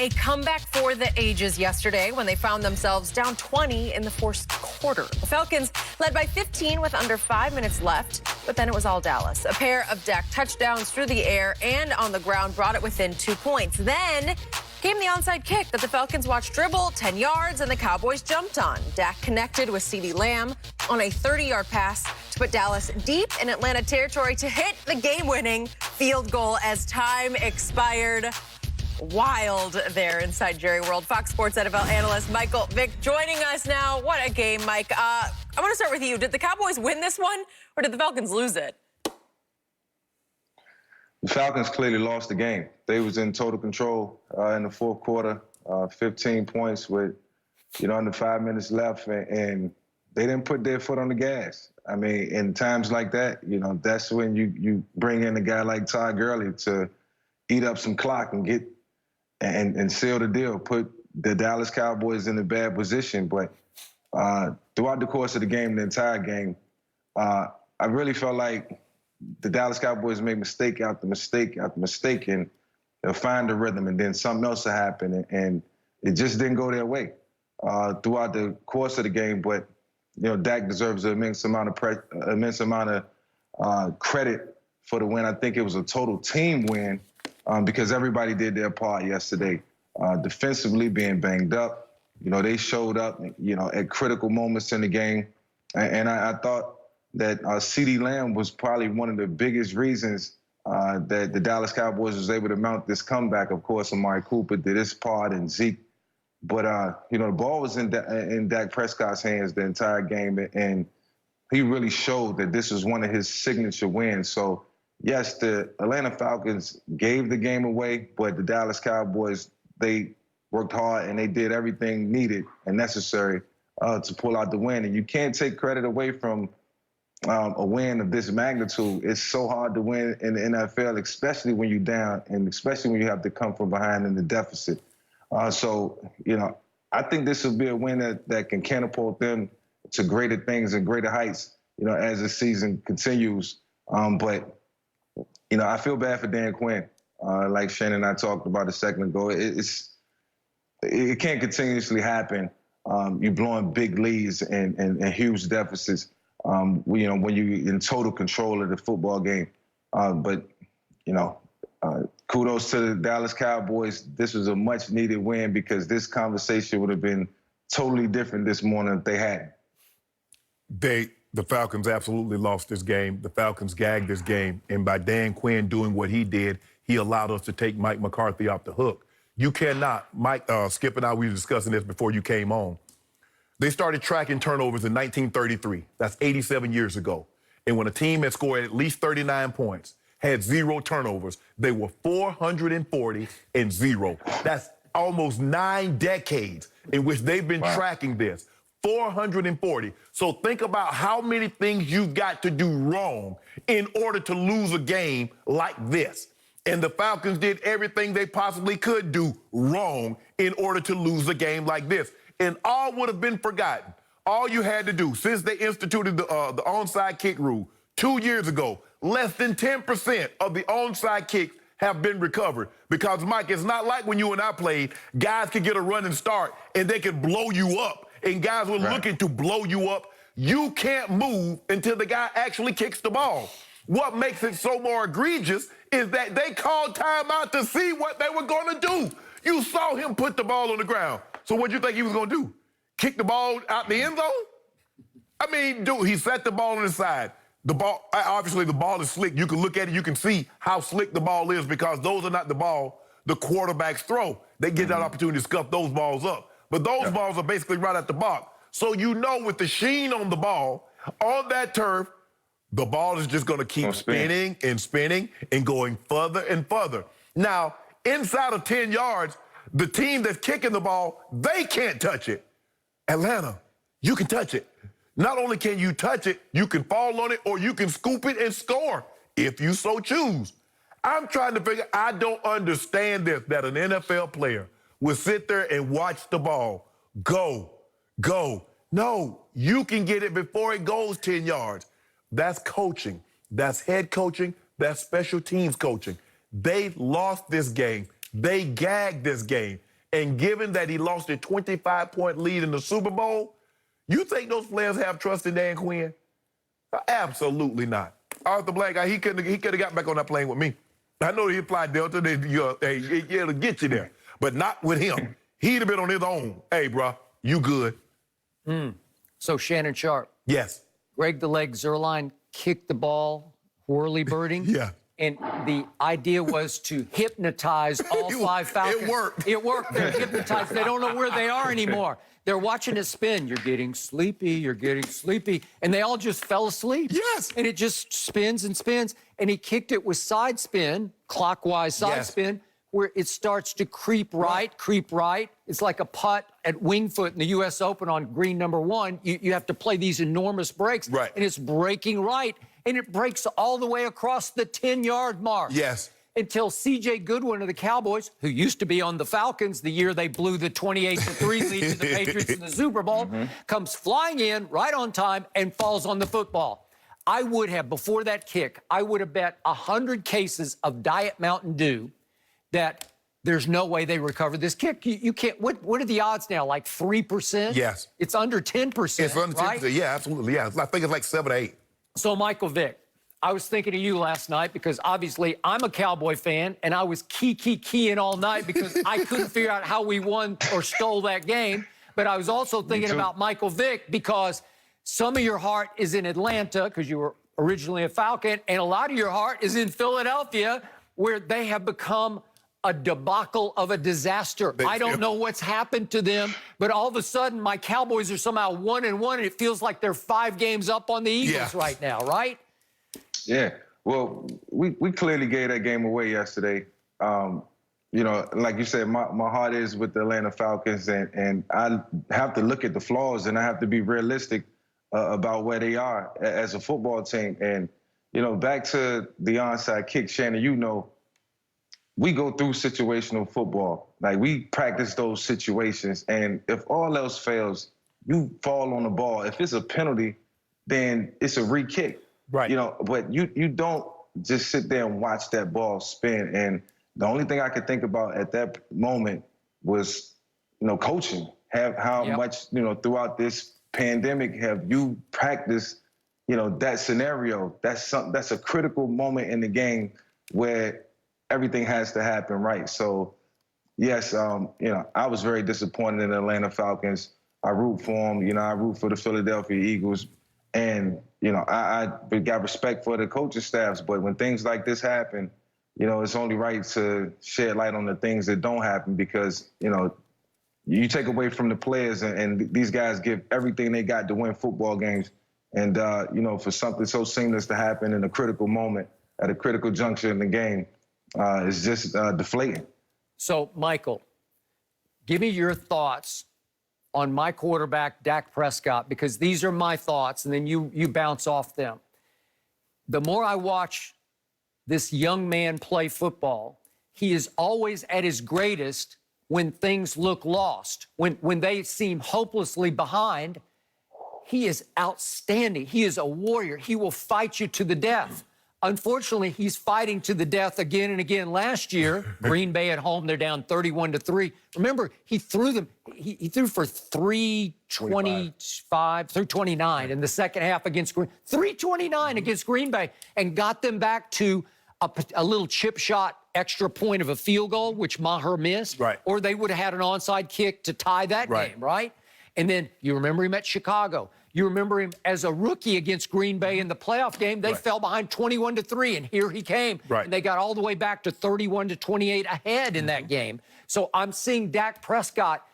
A comeback for the ages yesterday when they found themselves down 20 in the fourth quarter. The Falcons led by 15 with under 5 minutes left, but then it was all Dallas. A pair of Dak touchdowns through the air and on the ground brought it within 2 points. Then came the onside kick that the Falcons watched dribble 10 yards and the Cowboys jumped on. Dak connected with CeeDee Lamb on a 30-yard pass to put Dallas deep in Atlanta territory to hit the game-winning field goal as time expired. Wild there inside Jerry World. Fox Sports NFL analyst Michael Vick joining us now. What a game, Mike. I want to start with you. Did the Cowboys win this one, or did the Falcons lose it? The Falcons clearly lost the game. They was in total control in the fourth quarter, 15 points with, under 5 minutes left, and they didn't put their foot on the gas. I mean, in times like that, that's when you bring in a guy like Todd Gurley to eat up some clock and get and seal the deal, put the Dallas Cowboys in a bad position. But throughout the course of the game, the entire game, I really felt like the Dallas Cowboys made mistake after mistake after mistake, and they'll find the rhythm, and then something else will happen, and it just didn't go their way throughout the course of the game. But Dak deserves an immense amount of credit for the win. I think it was a total team win because everybody did their part yesterday. Defensively being banged up, they showed up, at critical moments in the game, and I thought that CeeDee Lamb was probably one of the biggest reasons that the Dallas Cowboys was able to mount this comeback. Of course, Amari Cooper did his part, and Zeke. But, the ball was in Dak Prescott's hands the entire game, and he really showed that this was one of his signature wins. So, yes, the Atlanta Falcons gave the game away, but the Dallas Cowboys, they worked hard, and they did everything needed and necessary to pull out the win. And you can't take credit away from a win of this magnitude. It's so hard to win in the NFL, especially when you're down and especially when you have to come from behind in the deficit. So, I think this will be a win that can catapult them to greater things and greater heights, as the season continues. But, I feel bad for Dan Quinn. Like Shannon and I talked about a second ago, it can't continuously happen. You're blowing big leads and huge deficits, when you're in total control of the football game. But, kudos to the Dallas Cowboys. This was a much-needed win because this conversation would have been totally different this morning if they hadn't. The Falcons absolutely lost this game. The Falcons gagged this game. And by Dan Quinn doing what he did, he allowed us to take Mike McCarthy off the hook. You cannot, Skip and I, we were discussing this before you came on. They started tracking turnovers in 1933. That's 87 years ago. And when a team had scored at least 39 points, had 0 turnovers, they were 440-0. That's almost 9 decades in which they've been tracking this. 440. So think about how many things you've got to do wrong in order to lose a game like this. And the Falcons did everything they possibly could do wrong in order to lose a game like this. And all would have been forgotten. All you had to do, since they instituted the onside kick rule 2 years ago, less than 10% of the onside kicks have been recovered. Because, Mike, it's not like when you and I played, guys could get a running start and they could blow you up. And guys were looking to blow you up. You can't move until the guy actually kicks the ball. What makes it so more egregious is that they called timeout to see what they were going to do. You saw him put the ball on the ground. So what do you think he was going to do? Kick the ball out the end zone? I mean, dude, he set the ball on the side. The ball, obviously the ball is slick. You can look at it, you can see how slick the ball is because those are not the ball the quarterbacks throw. They get that opportunity to scuff those balls up. But those balls are basically right at the box. So with the sheen on the ball, on that turf, the ball is just going to keep spinning and spinning and going further and further. Now, inside of 10 yards, the team that's kicking the ball, they can't touch it. Atlanta, you can touch it. Not only can you touch it, you can fall on it or you can scoop it and score if you so choose. I'm trying to figure, I don't understand this, that an NFL player will sit there and watch the ball go. No, you can get it before it goes 10 yards. That's coaching. That's head coaching. That's special teams coaching. They lost this game. They gagged this game. And given that he lost a 25-point lead in the Super Bowl, you think those players have trust in Dan Quinn? Absolutely not. Arthur Blank, he could have got back on that plane with me. I know he'd fly Delta, it'll get you there, but not with him. He'd have been on his own. Hey, bro, you good. So Shannon Sharp. Yes. Greg the Leg Zerline kicked the ball, whirly-birding. Yeah. And the idea was to hypnotize all five Falcons. It worked. It worked. They're hypnotized. They don't know where they are anymore. They're watching it spin. You're getting sleepy. You're getting sleepy. And they all just fell asleep. Yes. And it just spins and spins. And he kicked it with side spin, clockwise side spin, where it starts to creep right. It's like a putt at Winged Foot in the U.S. Open on green number 1. You have to play these enormous breaks. Right. And it's breaking right. And it breaks all the way across the 10-yard mark. Yes. Until C.J. Goodwin of the Cowboys, who used to be on the Falcons the year they blew the 28-3 lead to the Patriots in the Super Bowl, comes flying in right on time and falls on the football. I would have, before that kick, I would have bet 100 cases of Diet Mountain Dew that there's no way they recover this kick. You can't. What are the odds now? Like 3%? Yes. It's under 10%. It's under 10%. Right? Yeah, absolutely. Yeah, I think it's like 7 or 8. So, Michael Vick, I was thinking of you last night because obviously I'm a Cowboy fan, and I was keying all night because I couldn't figure out how we won or stole that game. But I was also thinking about Michael Vick because some of your heart is in Atlanta because you were originally a Falcon, and a lot of your heart is in Philadelphia where they have become a debacle of a disaster. I don't know what's happened to them, but all of a sudden my Cowboys are somehow 1-1, and it feels like they're 5 games up on the Eagles right now, right? Yeah. Well, we clearly gave that game away yesterday. You know, like you said, my heart is with the Atlanta Falcons, and I have to look at the flaws, and I have to be realistic about where they are as a football team. And, you know, back to the onside kick, Shannon, you know, we go through situational football. Like, we practice those situations, and if all else fails, you fall on the ball. If it's a penalty, then it's a re-kick. Right. You know, but you don't just sit there and watch that ball spin. And the only thing I could think about at that moment was, you know, coaching. How much, you know, throughout this pandemic have you practiced, you know, that scenario? That's a critical moment in the game where everything has to happen right. So, yes, you know, I was very disappointed in the Atlanta Falcons. I root for them. You know, I root for the Philadelphia Eagles. And, you know, I got respect for the coaching staffs. But when things like this happen, you know, it's only right to shed light on the things that don't happen because, you know, you take away from the players and these guys give everything they got to win football games. And, you know, for something so seamless to happen in a critical moment at a critical juncture in the game is just deflating. So, Michael, give me your thoughts on my quarterback, Dak Prescott, because these are my thoughts, and then you bounce off them. The more I watch this young man play football, he is always at his greatest when things look lost, when they seem hopelessly behind. He is outstanding. He is a warrior. He will fight you to the death. Unfortunately, he's fighting to the death again and again. Last year, Green Bay at home, they're down 31-3. Remember, he threw them. He threw for 329 in the second half against 329 against Green Bay, and got them back to a little chip shot extra point of a field goal, which Maher missed. Right. Or they would have had an onside kick to tie that game, right? And then you remember him at Chicago. You remember him as a rookie against Green Bay in the playoff game. They fell behind 21-3, and here he came. And they got all the way back to 31-28 ahead in that game. So I'm seeing Dak Prescott